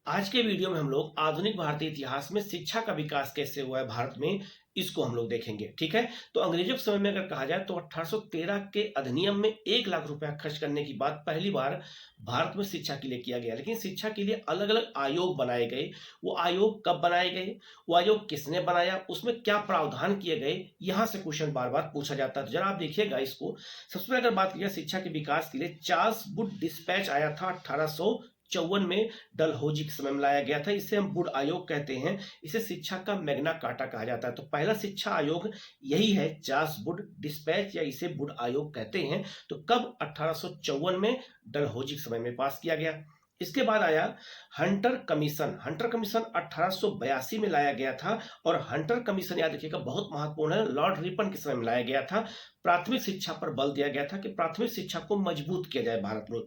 आज के वीडियो में हम लोग आधुनिक भारतीय इतिहास में शिक्षा का विकास कैसे हुआ है भारत में, इसको हम लोग देखेंगे। ठीक है, तो अंग्रेजों के समय में अगर कहा जाए तो 1813 के अधिनियम में 1 लाख रुपया खर्च करने की बात पहली बार भारत में शिक्षा के लिए किया गया। लेकिन शिक्षा के लिए अलग अलग आयोग बनाए गए। वो आयोग कब बनाए गए, वो आयोग किसने बनाया, उसमें क्या प्रावधान किए गए, यहाँ से क्वेश्चन बार बार पूछा जाता है। तो जरा आप देखिएगा इसको। सबसे पहले अगर बात की जाए शिक्षा के विकास के लिए, चार्ल्स वुड डिस्पैच आया था 1854 में, डलहौजी के समय में लाया गया था। इसे हम वुड आयोग कहते हैं। इसे शिक्षा का मैग्ना कार्टा कहा जाता है। तो पहला शिक्षा आयोग यही है, चार्ल्स वुड डिस्पैच, या इसे वुड आयोग कहते हैं। तो कब? 1854 में डलहौजी के समय में पास किया गया। इसके बाद आया हंटर कमीशन। हंटर कमीशन 1882 में लाया गया था। और हंटर कमीशन याद रखिएगा बहुत महत्वपूर्ण है, लॉर्ड रिपन के समय में लाया गया था। प्राथमिक शिक्षा पर बल दिया गया था कि प्राथमिक शिक्षा को मजबूत किया जाए भारत में।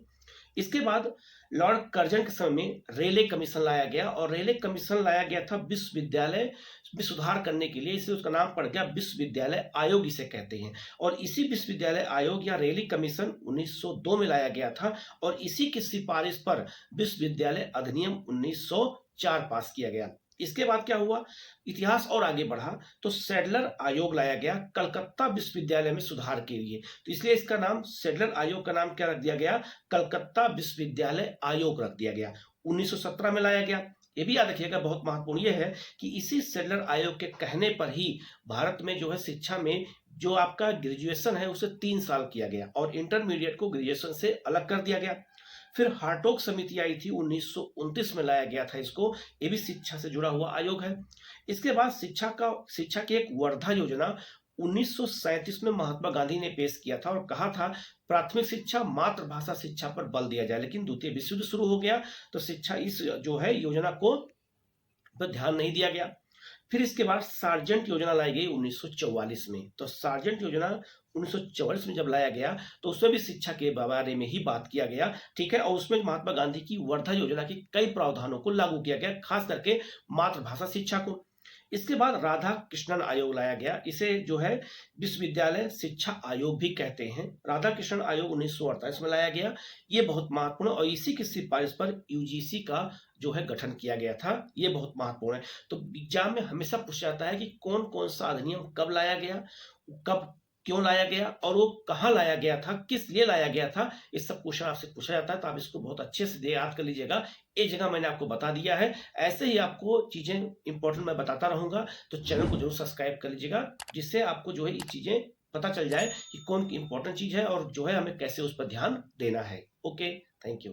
इसके बाद लॉर्ड कर्जन के समय में रेले कमीशन लाया गया। और रेले कमीशन लाया गया था विश्वविद्यालय में सुधार करने के लिए, इसलिए उसका नाम पड़ गया विश्वविद्यालय आयोग, इसे कहते हैं। और इसी विश्वविद्यालय आयोग या रेले कमीशन 1902 में लाया गया था। और इसी की सिफारिश पर विश्वविद्यालय अधिनियम 1904 पास किया गया। इसके बाद क्या हुआ, इतिहास और आगे बढ़ा तो सैडलर आयोग लाया गया कलकत्ता विश्वविद्यालय में सुधार के लिए। तो इसलिए इसका नाम, सैडलर आयोग का नाम क्या रख दिया गया, कलकत्ता विश्वविद्यालय आयोग रख दिया गया। 1917 में लाया गया। ये भी याद रखिएगा, बहुत महत्वपूर्ण ये है कि इसी सैडलर आयोग के कहने पर ही भारत में जो है शिक्षा में जो आपका ग्रेजुएशन है उसे 3 साल किया गया और इंटरमीडिएट को ग्रेजुएशन से अलग कर दिया गया। फिर हार्टोग समिति आई थी, 1929 में लाया गया था इसको। ये भी शिक्षा से जुड़ा हुआ आयोग है। इसके बाद शिक्षा की एक वर्धा योजना 1937 में महात्मा गांधी ने पेश किया था और कहा था प्राथमिक शिक्षा मातृभाषा शिक्षा पर बल दिया जाए। लेकिन द्वितीय विश्व युद्ध शुरू हो गया तो शिक्षा इस जो है योजना को पर ध्यान नहीं दिया गया। फिर इसके बाद सार्जेंट योजना लाई गई 1944 में। तो सार्जेंट योजना 1944 में जब लाया गया तो उसमें भी शिक्षा के बारे में ही बात किया गया। ठीक है, और उसमें महात्मा गांधी की वर्धा योजना के कई प्रावधानों को लागू किया गया, खास करके मातृभाषा शिक्षा को। इसके बाद राधा कृष्णन आयोग लाया गया। इसे जो है विश्वविद्यालय शिक्षा आयोग भी कहते हैं। राधा कृष्णन आयोग 1948 में लाया गया। ये बहुत महत्वपूर्ण है और इसी की सिफारिश पर यूजीसी का जो है गठन किया गया था। ये बहुत महत्वपूर्ण है। तो एग्जाम में हमेशा पूछा जाता है कि कौन कौन सा अधिनियम कब लाया गया, कब क्यों लाया गया और वो कहाँ लाया गया था, किस लिए लाया गया था। इस सब क्वेश्चन आपसे पूछा जाता है, तो आप इसको बहुत अच्छे से याद कर लीजिएगा। एक जगह मैंने आपको बता दिया है। ऐसे ही आपको चीजें इंपॉर्टेंट मैं बताता रहूंगा, तो चैनल को जरूर सब्सक्राइब कर लीजिएगा, जिससे आपको जो है ये चीजें पता चल जाए कि कौन इंपॉर्टेंट चीज है और जो है हमें कैसे उस पर ध्यान देना है। Okay, thank you.